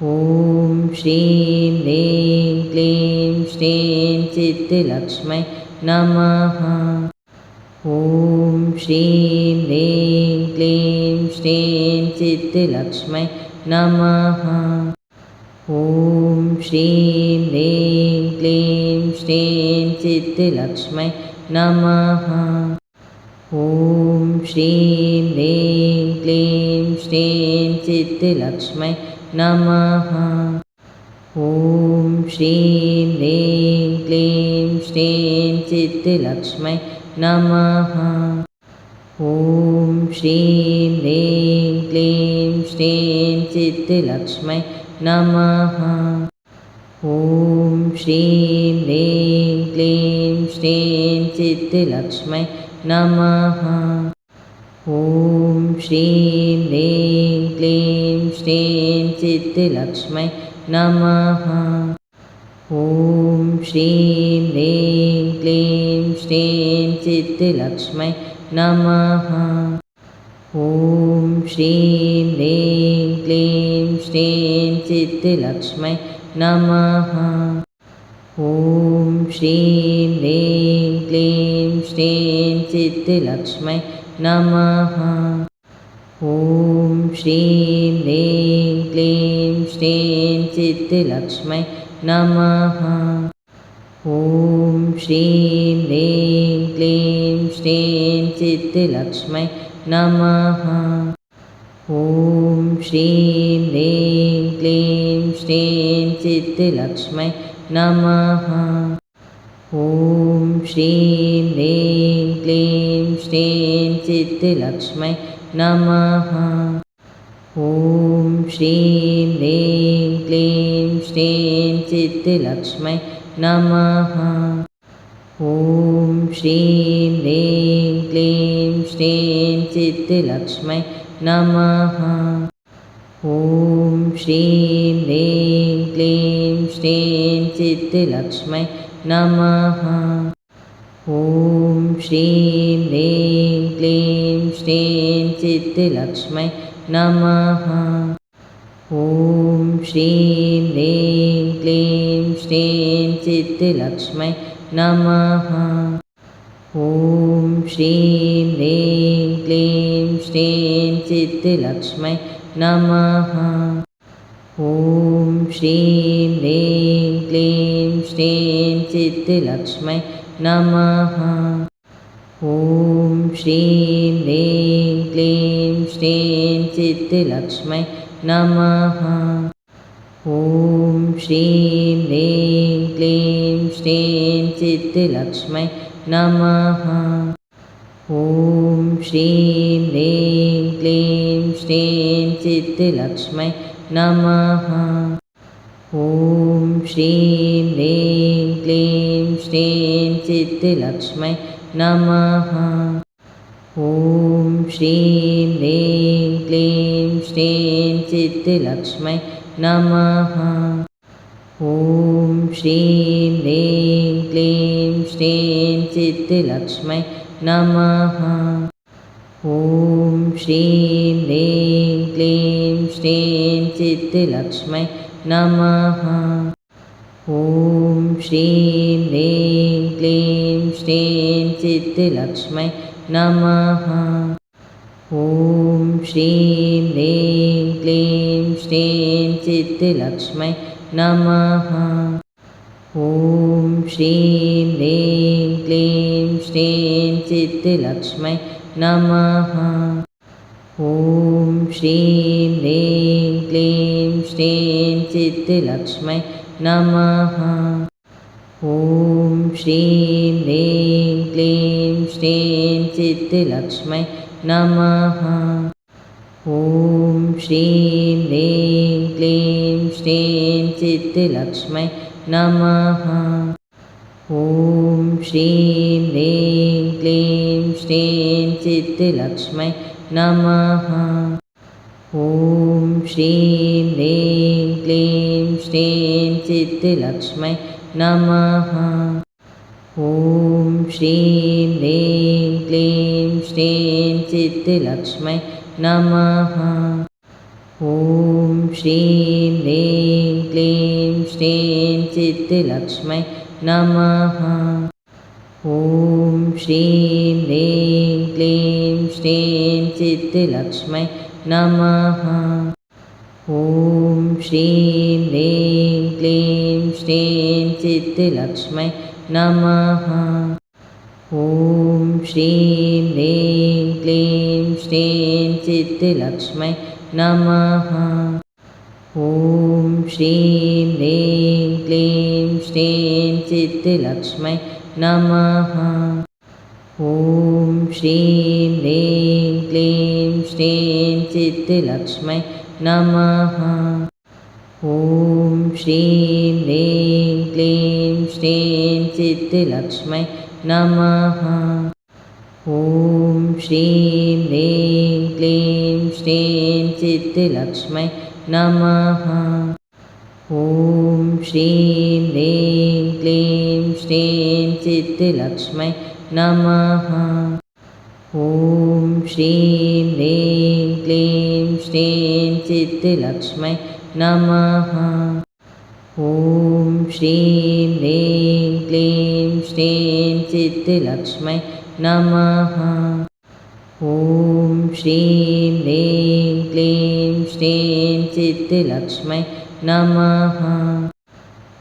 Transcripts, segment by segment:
ॐ श्रीं ह्रीं क्लीं श्रीं चित्तलक्ष्मै नमः। ॐ श्रीं ह्रीं क्लीं श्रीं चित्तलक्ष्मै नमः। ॐ श्रीं ह्रीं क्लीं श्रीं चित्तलक्ष्मै नमः। ॐ श्रीं ह्रीं क्लीं श्रीं चित्तलक्ष्मै नमः। ॐ श्रीं ह्रीं क्लीं श्रीं चित्तलक्ष्मै नमः। ॐ श्रीं ह्रीं क्लीं श्रीं चित्तलक्ष्मै नमः। ॐ श्रीं ह्रीं क्लीं श्रीं चित्तलक्ष्मै नमः। ॐ श्रीं ह्रीं क्लीं श्रीं चित्तलक्ष्मै नमः। ॐ श्रीं ह्रीं क्लीं श्रीं चित्तलक्ष्मै नमः। ॐ श्रीं ह्रीं क्लीं श्रीं चित्तलक्ष्मै नमः। ॐ श्रीं ह्रीं क्लीं श्रीं चित्तलक्ष्मै नमः। ॐ श्रीं ह्रीं क्लीं श्रीं चित्तलक्ष्मै नमः। ॐ श्रीं ह्रीं क्लीं श्रीं चित्तलक्ष्मै नमः। ॐ श्रीं ह्रीं क्लीं श्रीं चित्तलक्ष्मै नमः। ॐ श्रीं ह्रीं क्लीं श्रीं चित्तलक्ष्मै नमः। ॐ श्रीं ह्रीं क्लीं श्रीं चित्तलक्ष्मै नमः। ॐ श्रीं ह्रीं क्लीं श्रीं चित्तलक्ष्मै नमः। ॐ श्रीं ह्रीं क्लीं श्रीं चित्तलक्ष्मै नमः। ॐ श्रीं ह्रीं क्लीं श्रीं चित्तलक्ष्मै नमः। ॐ श्रीं ह्रीं क्लीं श्रीं चित्तलक्ष्मै नमः। ॐ श्रीं ह्रीं क्लीं श्रीं चित्तलक्ष्मै नमः। ॐ श्रीं ह्रीं क्लीं श्रीं चित्तलक्ष्मै नमः। ॐ श्रीं ह्रीं क्लीं श्रीं चित्तलक्ष्मै नमः। ॐ श्रीं ह्रीं क्लीं श्रीं चित्तलक्ष्मै नमः। ॐ श्रीं ह्रीं क्लीं श्रीं चित्तलक्ष्मै नमः। ॐ श्रीं ह्रीं क्लीं श्रीं चित्तलक्ष्मै नमः। ॐ श्रीं ह्रीं क्लीं श्रीं चित्तलक्ष्मै नमः। ॐ श्रीं ह्रीं क्लीं श्रीं चित्तलक्ष्मै नमः। ॐ श्रीं ह्रीं क्लीं श्रीं चित्तलक्ष्मै नमः। ॐ श्रीं ह्रीं क्लीं श्रीं चित्तलक्ष्मै नमः। ॐ श्रीं ह्रीं क्लीं श्रीं चित्तलक्ष्मै नमः। ॐ श्रीं ह्रीं क्लीं श्रीं चित्तलक्ष्मै नमः। ॐ श्रीं ह्रीं क्लीं श्रीं चित्तलक्ष्मै नमः। ॐ श्रीं ह्रीं क्लीं श्रीं चित्तलक्ष्मै नमः। ॐ श्रीं ह्रीं क्लीं श्रीं चित्तलक्ष्मै नमः। ॐ श्रीं ह्रीं क्लीं श्रीं चित्तलक्ष्मै नमः। ॐ श्रीं ह्रीं क्लीं श्रीं चित्तलक्ष्मै नमः। ॐ श्रीं ह्रीं क्लीं श्रीं चित्तलक्ष्मै नमः। ॐ श्रीं ह्रीं क्लीं श्रीं चित्तलक्ष्मै नमः। ॐ श्रीं ह्रीं क्लीं श्रीं चित्तलक्ष्मै नमः। ॐ श्रीं ह्रीं क्लीं श्रीं चित्तलक्ष्मै नमः। ॐ श्रीं ह्रीं क्लीं श्रीं चित्तलक्ष्मै नमः। ॐ श्रीं ह्रीं क्लीं श्रीं चित्तलक्ष्मै नमः। ॐ श्रीं ह्रीं क्लीं श्रीं चित्तलक्ष्मै नमः। ॐ श्रीं ह्रीं क्लीं श्रीं चित्तलक्ष्मै नमः। ॐ श्रीं ह्रीं क्लीं श्रीं चित्तलक्ष्मै नमः। ॐ श्रीं ह्रीं क्लीं श्रीं चित्तलक्ष्मै नमः। ॐ श्रीं ह्रीं क्लीं श्रीं चित्तलक्ष्मै नमः। ॐ श्रीं ह्रीं क्लीं श्रीं चित्तलक्ष्मै नमः। ॐ श्रीं ह्रीं क्लीं श्रीं चित्तलक्ष्मै नमः।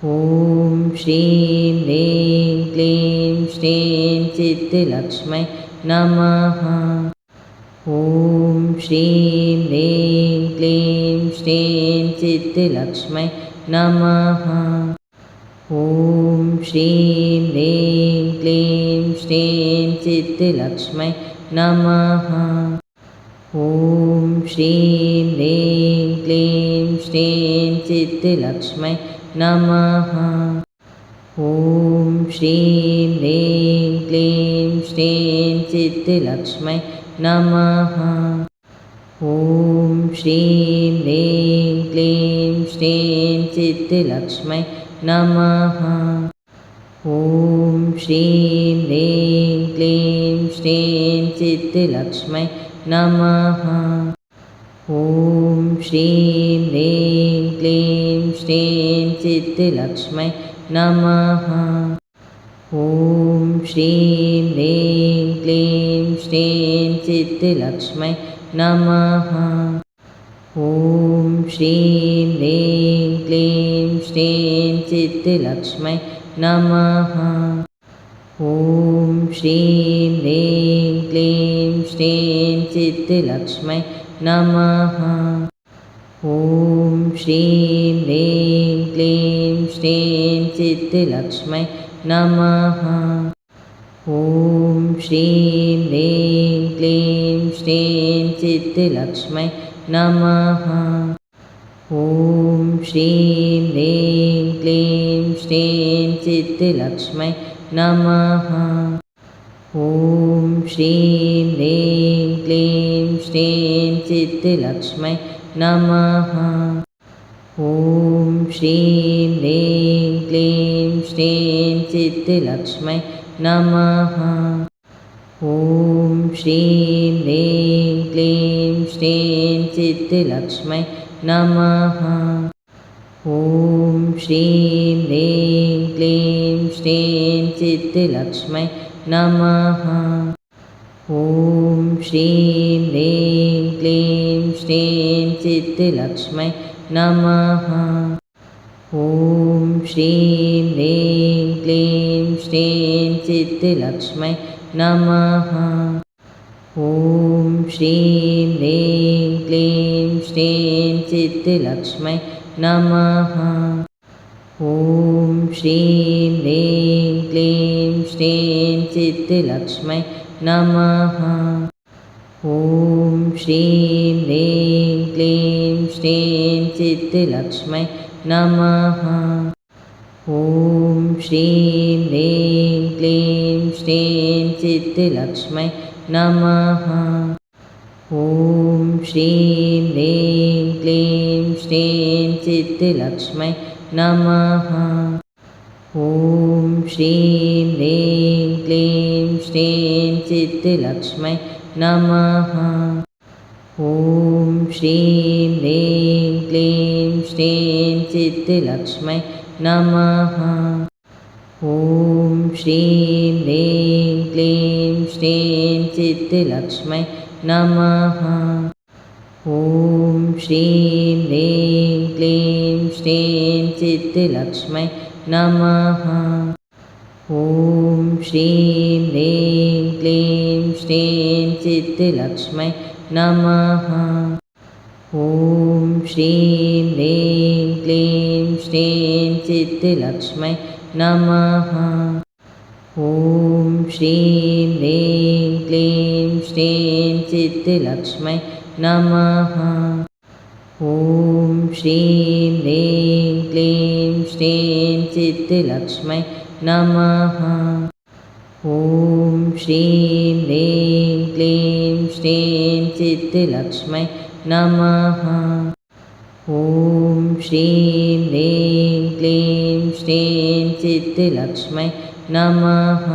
ॐ श्रीं ह्रीं क्लीं श्रीं चित्तलक्ष्मै नमः। ॐ श्रीं ह्रीं क्लीं श्रीं चित्तलक्ष्मै नमः। ॐ श्रीं ह्रीं क्लीं श्रीं चित्तलक्ष्मै नमः। ॐ श्रीं ह्रीं क्लीं श्रीं चित्तलक्ष्मै नमः। ॐ श्रीं ह्रीं क्लीं श्रीं चित्तलक्ष्मै नमः। ॐ श्रीं ह्रीं क्लीं श्रीं चित्तलक्ष्मै नमः। ॐ श्रीं ह्रीं क्लीं श्रीं चित्तलक्ष्मै नमः। ॐ श्रीं ह्रीं क्लीं श्रीं चित्तलक्ष्मै नमः। ॐ श्रीं ह्रीं क्लीं श्रीं चित्तलक्ष्मै नमः। ॐ श्रीं ह्रीं क्लीं श्रीं चित्तलक्ष्मै नमः। ॐ श्रीं ह्रीं क्लीं श्रीं चित्तलक्ष्मै नमः। ॐ श्रीं ह्रीं क्लीं श्रीं चित्तलक्ष्मै नमः। ॐ श्रीं ह्रीं क्लीं श्रीं चित्तलक्ष्मै नमः। ॐ श्रीं ह्रीं क्लीं श्रीं चित्तलक्ष्मै नमः। ॐ श्रीं ह्रीं क्लीं श्रीं चित्तलक्ष्मै नमः। ॐ श्रीं ह्रीं क्लीं श्रीं चित्तलक्ष्मै नमः। ॐ श्रीं ह्रीं क्लीं श्रीं चित्तलक्ष्मै नमः। ॐ श्रीं ह्रीं क्लीं श्रीं चित्तलक्ष्मै नमः। ॐ श्रीं ह्रीं क्लीं श्रीं चित्तलक्ष्मै नमः। ॐ श्रीं ह्रीं क्लीं श्रीं चित्तलक्ष्मै नमः। ॐ श्रीं ह्रीं क्लीं श्रीं चित्तलक्ष्मै नमः। ॐ श्रीं ह्रीं क्लीं श्रीं चित्तलक्ष्मै नमः। ॐ श्रीं ह्रीं क्लीं श्रीं चित्तलक्ष्मै नमः। ॐ श्रीं ह्रीं क्लीं श्रीं चित्तलक्ष्मै नमः। ॐ श्रीं ह्रीं क्लीं श्रीं चित्तलक्ष्मै नमः। ॐ श्रीं ह्रीं क्लीं श्रीं चित्तलक्ष्मै नमः। ॐ श्रीं ह्रीं क्लीं श्रीं चित्तलक्ष्मै नमः। ॐ श्रीं ह्रीं क्लीं श्रीं चित्तलक्ष्मै नमः। ॐ श्रीं ह्रीं क्लीं श्रीं चित्तलक्ष्मै नमः। ॐ श्रीं ह्रीं क्लीं श्रीं चित्तलक्ष्मै नमः। ॐ श्रीं ह्रीं क्लीं श्रीं चित्तलक्ष्मै नमः। ॐ श्रीं ह्रीं क्लीं श्रीं चित्तलक्ष्मै नमः। ॐ श्रीं ह्रीं क्लीं श्रीं चित्तलक्ष्मै नमः। ॐ श्रीं ह्रीं क्लीं श्रीं चित्तलक्ष्मै नमः। ॐ श्रीं ह्रीं क्लीं श्रीं चित्तलक्ष्मै नमः।